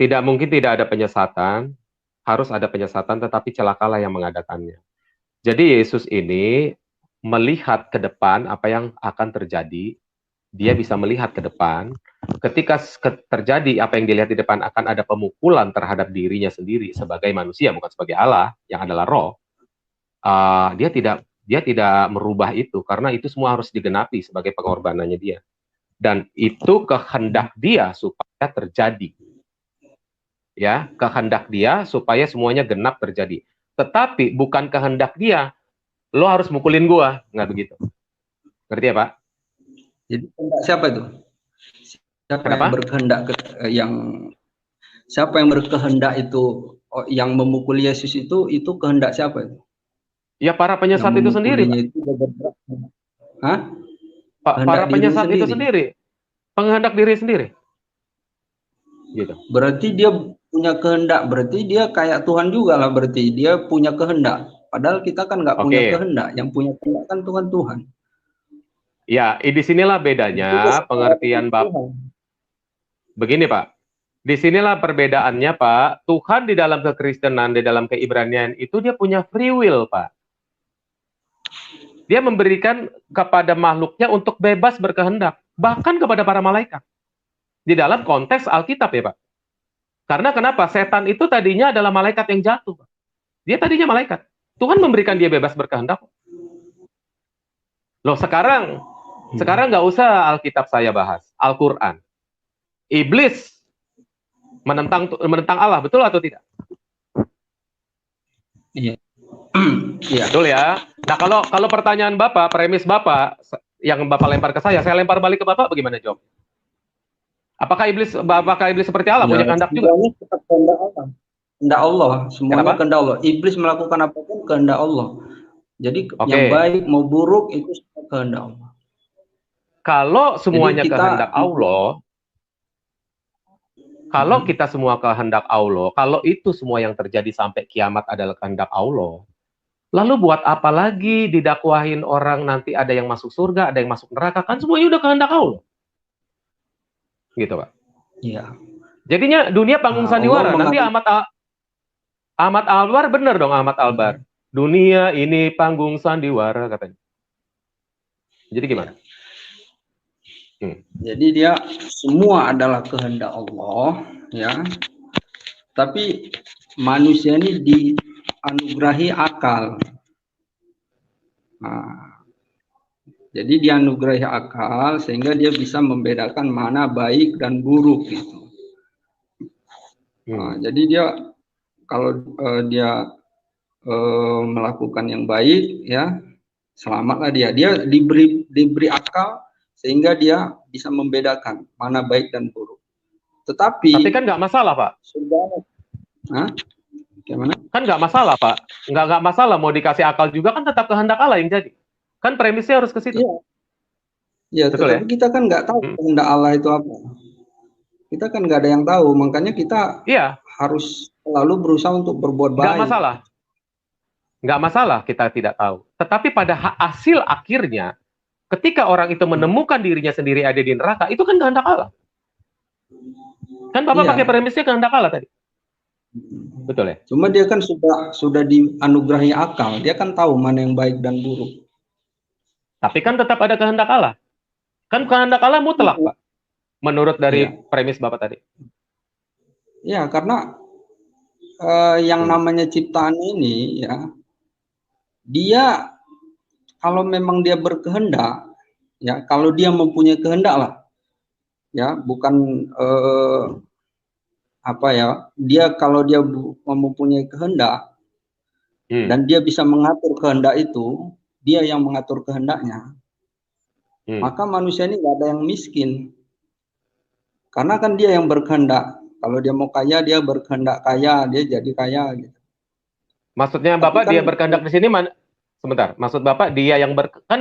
tidak mungkin tidak ada penyesatan, harus ada penyesatan, tetapi celakalah yang mengadakannya. Jadi Yesus ini melihat ke depan apa yang akan terjadi, dia bisa melihat ke depan. Ketika terjadi apa yang dilihat di depan, akan ada pemukulan terhadap dirinya sendiri sebagai manusia, bukan sebagai Allah yang adalah roh. Dia tidak merubah itu, karena itu semua harus digenapi sebagai pengorbanannya dia. Dan itu kehendak dia supaya terjadi. Ya, kehendak dia supaya semuanya genap terjadi. Tetapi bukan kehendak dia, lo harus mukulin gua, nggak begitu. Ngerti ya Pak? Jadi siapa itu? Siapa yang berkehendak siapa yang berkehendak itu yang memukul Yesus itu kehendak siapa itu? Ya para penyesat itu sendiri. Hah? Para penyesat itu sendiri. Penghendak diri sendiri. Gitu. Berarti dia punya kehendak, berarti dia kayak Tuhan juga lah, berarti dia punya kehendak. Padahal kita kan nggak punya kehendak, yang punya kehendak kan Tuhan. Ya, disinilah bedanya pengertian Bapak. Begini Pak, disinilah perbedaannya Pak. Tuhan di dalam kekristenan, di dalam keibranian itu dia punya free will Pak. Dia memberikan kepada makhluknya untuk bebas berkehendak, bahkan kepada para malaikat. Di dalam konteks Alkitab ya Pak. Karena kenapa? Setan itu tadinya adalah malaikat yang jatuh Pak. Dia tadinya malaikat. Tuhan memberikan dia bebas berkehendak. Loh sekarang nggak usah Alkitab saya bahas, Al-Quran. Iblis menentang Allah, betul atau tidak? Iya. Betul ya. Nah kalau pertanyaan Bapak, premis Bapak yang Bapak lempar ke saya lempar balik ke Bapak, bagaimana jawab? Apakah iblis seperti Allah punya kehendak juga? Kehendak Allah, semuanya kehendak Allah. Iblis melakukan apapun kehendak Allah. Jadi yang baik mau buruk itu semua kehendak Allah. Kalau semuanya kehendak Allah, kalau kita semua kehendak Allah, kalau itu semua yang terjadi sampai kiamat adalah kehendak Allah, Lalu buat apa lagi didakwahin orang nanti ada yang masuk surga, ada yang masuk neraka? Kan semuanya udah kehendak Allah. Gitu, Pak. Iya. Jadinya dunia panggung sandiwara. Nanti Ahmad Albar bener dong, Ahmad Albar. Dunia ini panggung sandiwara katanya. Jadi gimana? Jadi dia semua adalah kehendak Allah, ya. Tapi manusia ini dianugerahi akal. Nah, jadi dianugerahi akal sehingga dia bisa membedakan mana baik dan buruk gitu. Nah, jadi dia kalau dia melakukan yang baik, ya selamatlah dia. Dia diberi akal sehingga dia bisa membedakan mana baik dan buruk. Tapi kan nggak masalah, Pak. Gimana? Kan nggak masalah, Pak. Nggak masalah mau dikasih akal juga kan tetap kehendak Allah yang jadi. Kan premisnya harus ke situ. Iya, tetapi kita kan nggak tahu kehendak Allah itu apa. Kita kan nggak ada yang tahu, makanya kita harus selalu berusaha untuk berbuat baik. Nggak masalah kita tidak tahu. Tetapi pada hasil akhirnya, ketika orang itu menemukan dirinya sendiri ada di neraka, itu kan kehendak Allah. Kan Bapak pakai premisnya kehendak Allah tadi. Betul ya? Cuma dia kan sudah dianugerahi akal, dia kan tahu mana yang baik dan buruk. Tapi kan tetap ada kehendak Allah. Kan kehendak Allah mutlak, Pak. Menurut dari premis Bapak tadi. Ya, karena yang namanya ciptaan ini, ya, dia kalau memang dia berkehendak, ya, kalau dia mempunyai kehendak lah, ya, bukan dia kalau dia mempunyai kehendak dan dia bisa mengatur kehendak itu, dia yang mengatur kehendaknya, maka manusia ini nggak ada yang miskin, karena kan dia yang berkehendak. Kalau dia mau kaya, dia berkehendak kaya, dia jadi kaya gitu. Maksudnya Bapak dia berkehendak di sini sebentar. Maksud Bapak dia yang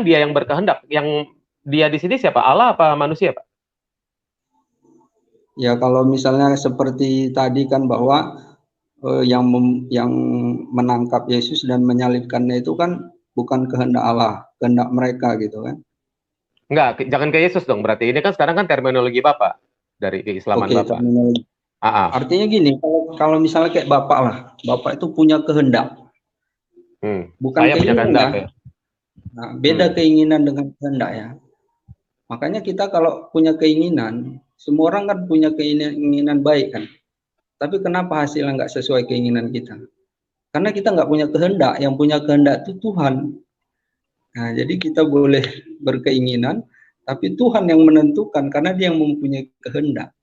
dia yang berkehendak. Yang dia di sini siapa? Allah apa manusia, Pak? Ya kalau misalnya seperti tadi kan bahwa yang menangkap Yesus dan menyalibkannya itu kan bukan kehendak Allah, kehendak mereka gitu kan. Enggak, jangan ke Yesus dong berarti. Ini kan sekarang kan terminologi Bapak dari keislaman Bapak. Terminologi. Artinya gini, kalau misalnya kayak Bapak lah, Bapak itu punya kehendak. Bukan saya punya kehendak ya. Nah, beda keinginan dengan kehendak ya. Makanya kita kalau punya keinginan, semua orang kan punya keinginan baik kan. Tapi kenapa hasilnya nggak sesuai keinginan kita? Karena kita nggak punya kehendak, yang punya kehendak itu Tuhan. Nah, jadi kita boleh berkeinginan, tapi Tuhan yang menentukan karena Dia yang mempunyai kehendak.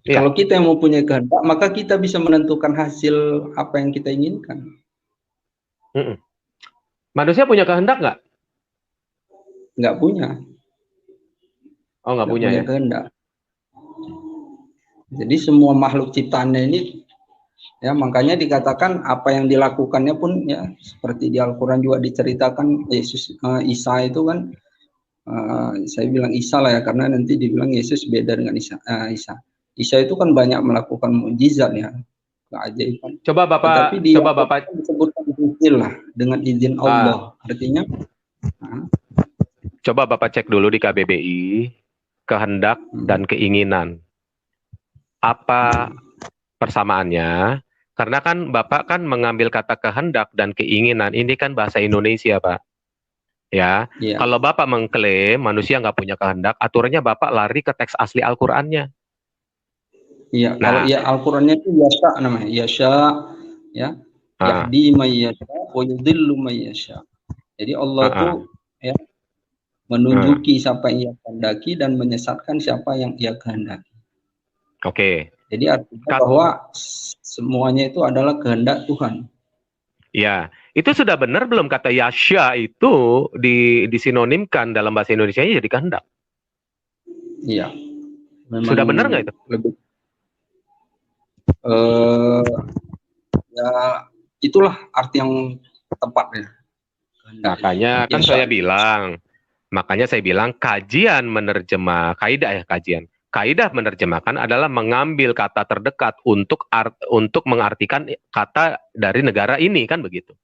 Kalau kita yang mempunyai kehendak, maka kita bisa menentukan hasil apa yang kita inginkan. Manusia punya kehendak nggak? Nggak punya. Oh, nggak punya ya? Kehendak. Jadi semua makhluk ciptaannya ini, ya makanya dikatakan apa yang dilakukannya pun ya seperti di Al-Quran juga diceritakan Yesus, Isa itu kan, saya bilang Isa lah ya karena nanti dibilang Yesus beda dengan Isa. Isa itu kan banyak melakukan mukjizat ya, keajaiban. Coba Bapak disebutkan izin lah, dengan izin Allah. Artinya coba Bapak cek dulu di KBBI kehendak dan keinginan. Apa persamaannya? Karena kan Bapak kan mengambil kata kehendak dan keinginan, ini kan bahasa Indonesia, Pak. Ya, kalau Bapak mengklaim manusia nggak punya kehendak, aturannya Bapak lari ke teks asli Al-Qur'annya. Iya, kalau ya Al-Qur'annya itu yasha namanya, yasha, ya. Yahdi may yasha wa yudhillu may yasha. Jadi Allah itu ya menunjuki siapa yang ia kehendaki dan menyesatkan siapa yang ia kehendaki. Oke. Jadi artinya bahwa semuanya itu adalah kehendak Tuhan. Ya, itu sudah benar belum kata yasha itu disinonimkan dalam bahasa Indonesia jadi kehendak? Iya. Sudah benar nggak itu? Lebih. Ya itulah arti yang tepatnya. Makanya kan saya bilang kajian menerjemah kaidah ya kajian kaidah menerjemahkan adalah mengambil kata terdekat untuk mengartikan kata dari negara ini, kan begitu.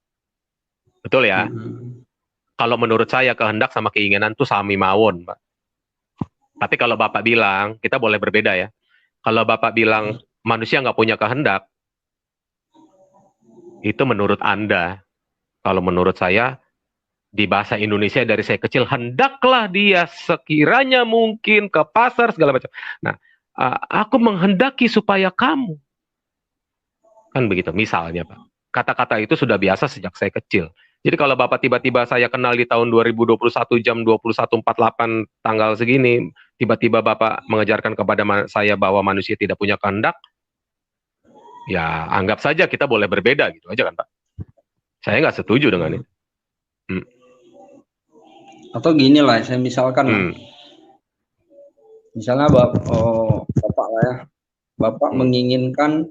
Betul ya? Kalau menurut saya kehendak sama keinginan itu sami mawon, Pak. Tapi kalau Bapak bilang, kita boleh berbeda ya. Kalau Bapak bilang manusia nggak punya kehendak, itu menurut Anda. Kalau menurut saya, di bahasa Indonesia dari saya kecil, hendaklah dia sekiranya mungkin ke pasar segala macam. Nah, aku menghendaki supaya kamu. Kan begitu, misalnya Pak. Kata-kata itu sudah biasa sejak saya kecil. Jadi kalau Bapak tiba-tiba saya kenal di tahun 2021 jam 21.48 tanggal segini, tiba-tiba Bapak mengajarkan kepada saya bahwa manusia tidak punya kehendak, ya anggap saja kita boleh berbeda gitu aja kan Pak. Saya nggak setuju dengan itu. Atau gini lah, saya misalkan misalnya Bapak lah ya, Bapak menginginkan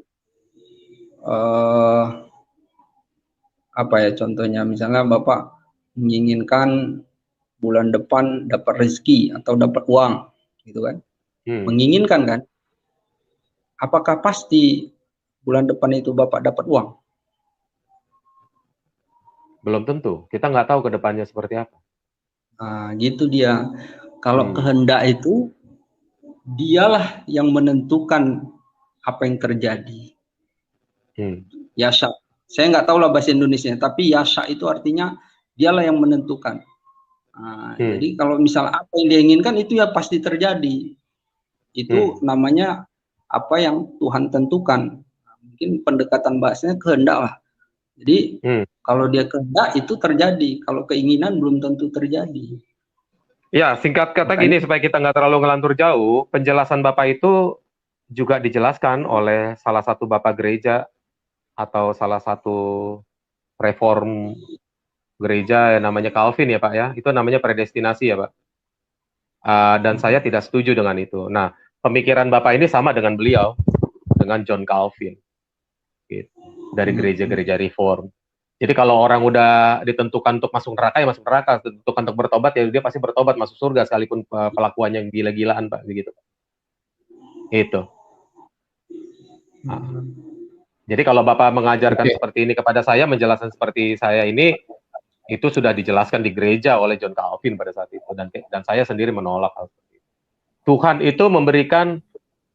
apa ya contohnya, misalnya Bapak menginginkan bulan depan dapat rezeki atau dapat uang, gitu kan? Menginginkan kan? Apakah pasti bulan depan itu Bapak dapat uang? Belum tentu. Kita nggak tahu ke depannya seperti apa. Nah, gitu dia. Kalau kehendak itu, dialah yang menentukan apa yang terjadi. Yasha. Saya nggak tahu lah bahasa Indonesia, tapi yasha itu artinya dialah yang menentukan. Jadi kalau misalnya apa yang dia inginkan itu ya pasti terjadi. Itu namanya apa yang Tuhan tentukan. Mungkin pendekatan bahasanya kehendak lah. Jadi kalau dia kehendak itu terjadi, kalau keinginan belum tentu terjadi. Ya, singkat kata gini supaya kita nggak terlalu ngelantur jauh, penjelasan Bapak itu juga dijelaskan oleh salah satu Bapak gereja atau salah satu reform gereja yang namanya Calvin ya Pak ya, itu namanya predestinasi ya Pak. Dan saya tidak setuju dengan itu. Nah, pemikiran Bapak ini sama dengan beliau, dengan John Calvin, gitu, dari gereja-gereja reform. Jadi kalau orang udah ditentukan untuk masuk neraka ya masuk neraka, ditentukan untuk bertobat ya dia pasti bertobat masuk surga sekalipun pelakuannya yang gila-gilaan Pak, begitu. Itu. Jadi kalau Bapak mengajarkan seperti ini kepada saya, menjelaskan seperti saya ini, itu sudah dijelaskan di gereja oleh John Calvin pada saat itu, dan saya sendiri menolak hal seperti itu. Tuhan itu memberikan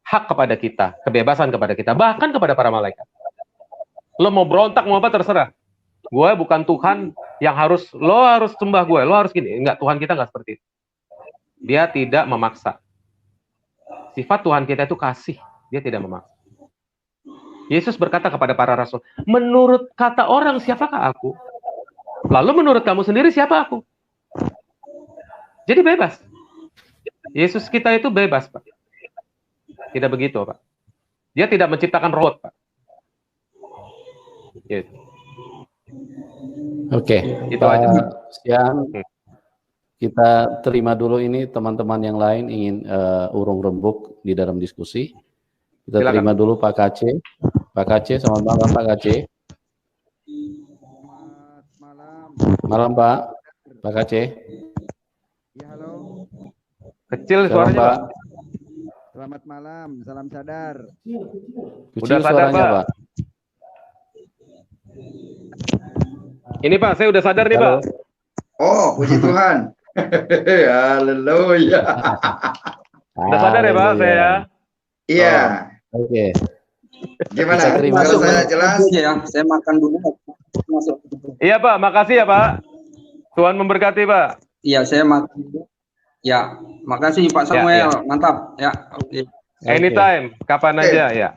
hak kepada kita, kebebasan kepada kita, bahkan kepada para malaikat. Lo mau berontak mau apa terserah. Gue bukan Tuhan yang lo harus sembah gue, lo harus gini. Enggak, Tuhan kita enggak seperti itu. Dia tidak memaksa. Sifat Tuhan kita itu kasih, dia tidak memaksa. Yesus berkata kepada para rasul, menurut kata orang siapakah aku? Lalu menurut kamu sendiri siapa aku? Jadi bebas. Yesus kita itu bebas, Pak. Tidak begitu, Pak. Dia tidak menciptakan robot, Pak. Gitu. Oke, itu aja. Siang kita terima dulu ini teman-teman yang lain ingin urung rembuk di dalam diskusi. Kita silakan. Terima dulu Pak Kace. Pak Kace, selamat malam Pak Kace. Malam Pak. Pak Kace. Ya halo. Kecil suaranya Pak. Selamat malam, salam sadar. Udah sadar Pak. Ini Pak, saya udah sadar nih Pak. Oh, puji Tuhan. Haleluya. Udah sadar ya Pak saya? Iya. Oke. Gimana? Masuk saya jelas? Ya, saya makan dulu. Masuk. Iya Pak, makasih ya Pak. Tuhan memberkati Pak. Iya, saya makan dulu. Ya, makasih Pak Samuel. Ya. Mantap. Ya, oke. Anytime, kapan aja ya.